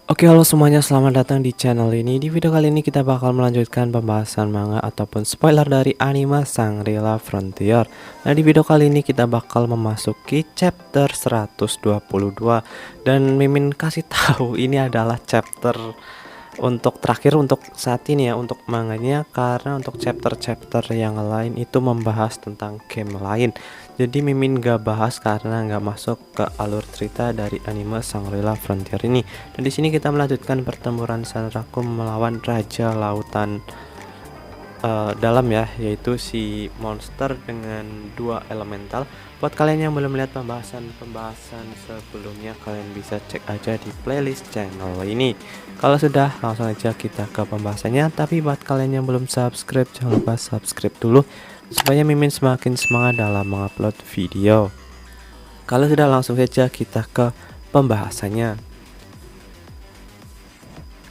Oke, halo semuanya, selamat datang di channel ini. Di video kali ini kita bakal melanjutkan pembahasan manga ataupun spoiler dari anime Shangri-La Frontier. Nah, di video kali ini kita bakal memasuki chapter 122 dan Mimin kasih tahu ini adalah chapter untuk terakhir untuk saat ini ya, untuk manganya, karena untuk chapter-chapter yang lain itu membahas tentang game lain. Jadi Mimin gak bahas karena gak masuk ke alur cerita dari anime Shangri-La Frontier ini. Dan di sini kita melanjutkan pertempuran Sanraku melawan Raja Lautan dalam ya, yaitu si monster dengan dua elemental. Buat kalian yang belum melihat pembahasan sebelumnya, kalian bisa cek aja di playlist channel ini. Kalau sudah, langsung aja kita ke pembahasannya. Tapi buat kalian yang belum subscribe, jangan lupa subscribe dulu supaya Mimin semakin semangat dalam mengupload video. Kalau sudah, langsung saja kita ke pembahasannya.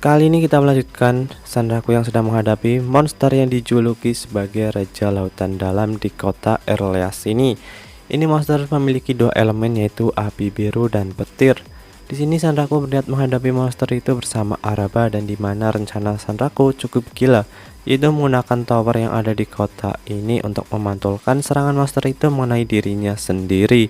Kali ini kita melanjutkan Sanraku yang sedang menghadapi monster yang dijuluki sebagai Raja Lautan Dalam di kota Erleas ini. Ini monster memiliki dua elemen, yaitu api biru dan petir. Di sini Sanraku berniat menghadapi monster itu bersama Araba, dan di mana rencana Sanraku cukup gila, yaitu menggunakan tower yang ada di kota ini untuk memantulkan serangan monster itu mengenai dirinya sendiri.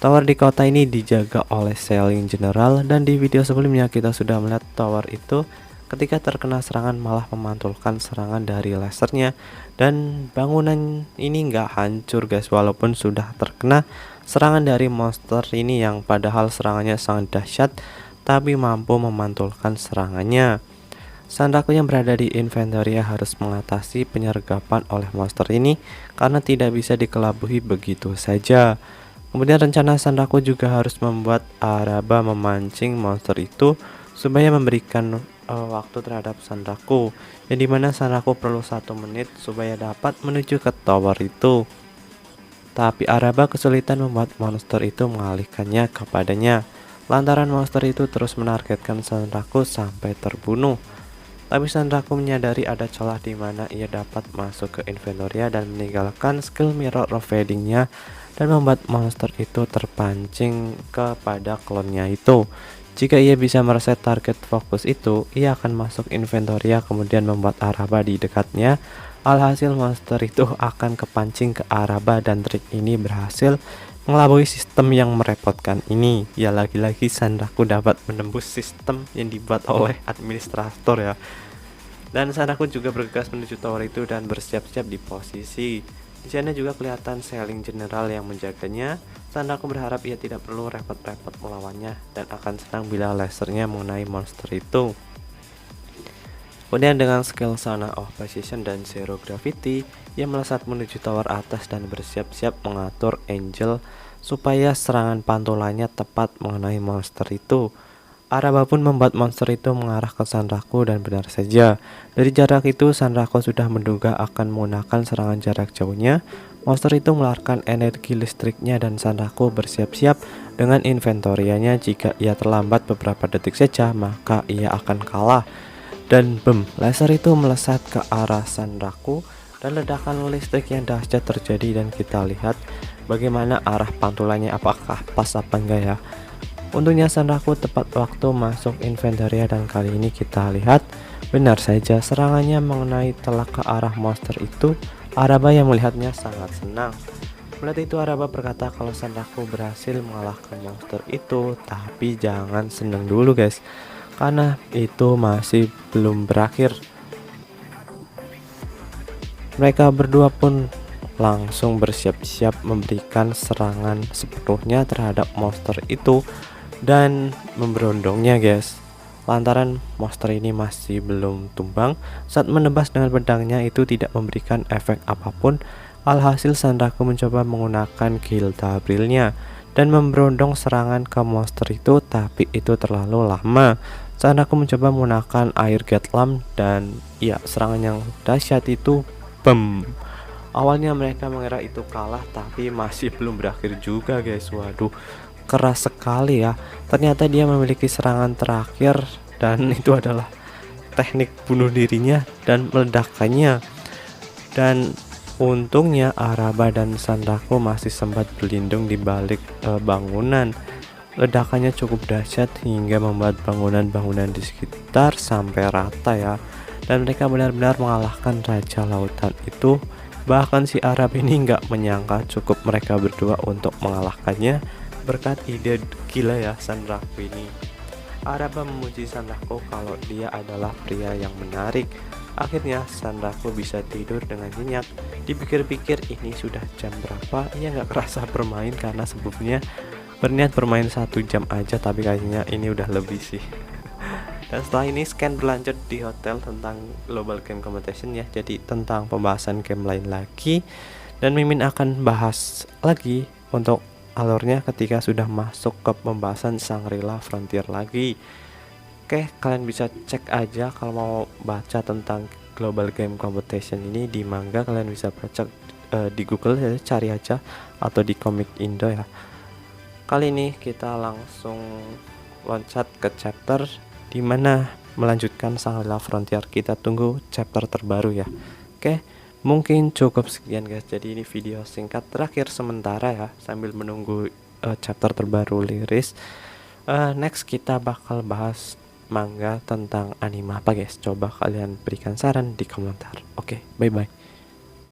Tower di kota ini dijaga oleh Sailing General, dan di video sebelumnya kita sudah melihat tower itu ketika terkena serangan malah memantulkan serangan dari lasernya, dan bangunan ini nggak hancur guys, walaupun sudah terkena serangan dari monster ini yang padahal serangannya sangat dahsyat tapi mampu memantulkan serangannya. Sanraku yang berada di Inventoria harus mengatasi penyergapan oleh monster ini karena tidak bisa dikelabuhi begitu saja. Kemudian rencana Sanraku juga harus membuat Araba memancing monster itu supaya memberikan waktu terhadap Sanraku, yang dimana Sanraku perlu 1 menit supaya dapat menuju ke tower itu. Tapi Araba kesulitan membuat monster itu mengalihkannya kepadanya, lantaran monster itu terus menargetkan Sanraku sampai terbunuh. Tapi Sanraku menyadari ada celah di mana ia dapat masuk ke Inventoria dan meninggalkan skill mirror of fadingnya, dan membuat monster itu terpancing kepada klonnya itu. Jika ia bisa mereset target fokus itu, ia akan masuk Inventoria kemudian membuat Araba di dekatnya. Alhasil monster itu akan kepancing ke Araba, dan trik ini berhasil mengelabui sistem yang merepotkan ini. Ya, lagi-lagi Sanraku dapat menembus sistem yang dibuat oleh administrator ya. Dan Sanraku juga bergegas menuju tower itu dan bersiap-siap di posisi. Di sana juga kelihatan Sailing General yang menjaganya. Sanraku berharap ia tidak perlu repot-repot melawannya dan akan senang bila lasernya mengenai monster itu. Kemudian dengan skill Sana of Precision dan Zero Gravity, ia melesat menuju tower atas dan bersiap-siap mengatur Angel supaya serangan pantulannya tepat mengenai monster itu. Araba pun membuat monster itu mengarah ke Sanraku, dan benar saja, dari jarak itu Sanraku sudah menduga akan menggunakan serangan jarak jauhnya. Monster itu mengeluarkan energi listriknya dan Sanraku bersiap-siap dengan inventorianya. Jika ia terlambat beberapa detik saja maka ia akan kalah. Dan laser itu melesat ke arah Sanraku dan ledakan listrik yang dahsyat terjadi, dan kita lihat bagaimana arah pantulannya, apakah pas apa enggak ya. Untungnya Sanraku tepat waktu masuk Inventoria, dan kali ini kita lihat benar saja serangannya mengenai telak ke arah monster itu. Araba yang melihatnya sangat senang. Melihat itu Araba berkata kalau Sanraku berhasil mengalahkan monster itu. Tapi jangan senang dulu guys, karena itu masih belum berakhir. Mereka berdua pun langsung bersiap-siap memberikan serangan sepenuhnya terhadap monster itu dan memberondongnya guys. Lantaran monster ini masih belum tumbang, saat menebas dengan pedangnya itu tidak memberikan efek apapun. Alhasil Sanraku mencoba menggunakan Gilda Brilnya dan memberondong serangan ke monster itu, tapi itu terlalu lama. Sanraku mencoba menggunakan Air Gatlam, dan ya, serangan yang dahsyat itu Awalnya mereka mengira itu kalah, tapi masih belum berakhir juga guys. Waduh, keras sekali ya. Ternyata dia memiliki serangan terakhir, dan itu adalah teknik bunuh dirinya dan meledakannya. Dan untungnya Araba dan Sanraku masih sempat berlindung di balik bangunan. Ledakannya cukup dahsyat hingga membuat bangunan-bangunan di sekitar sampai rata ya. Dan mereka benar-benar mengalahkan Raja Lautan itu. Bahkan si Arab ini nggak menyangka cukup mereka berdua untuk mengalahkannya berkat ide gila ya Sandraku ini. Arab memuji Sandraku kalau dia adalah pria yang menarik. Akhirnya Sandraku bisa tidur dengan nyenyak. Dipikir-pikir ini sudah jam berapa, ia nggak kerasa bermain karena sebelumnya berniat bermain 1 jam aja, tapi kayaknya ini udah lebih sih. Dan setelah ini scan berlanjut di hotel tentang Global Game Competition ya, jadi tentang pembahasan game lain lagi. Dan Mimin akan bahas lagi untuk alurnya ketika sudah masuk ke pembahasan Shangri-La Frontier lagi. Oke, kalian bisa cek aja kalau mau baca tentang Global Game Competition ini di manga, kalian bisa baca di Google ya, cari aja, atau di Komik Indo ya. Kali ini kita langsung loncat ke chapter dimana melanjutkan Shangri-La Frontier. Kita tunggu chapter terbaru ya. Oke, mungkin cukup sekian guys. Jadi ini video singkat terakhir sementara ya, sambil menunggu chapter terbaru liris. Next kita bakal bahas manga tentang anime apa guys. Coba kalian berikan saran di komentar. Oke, bye bye.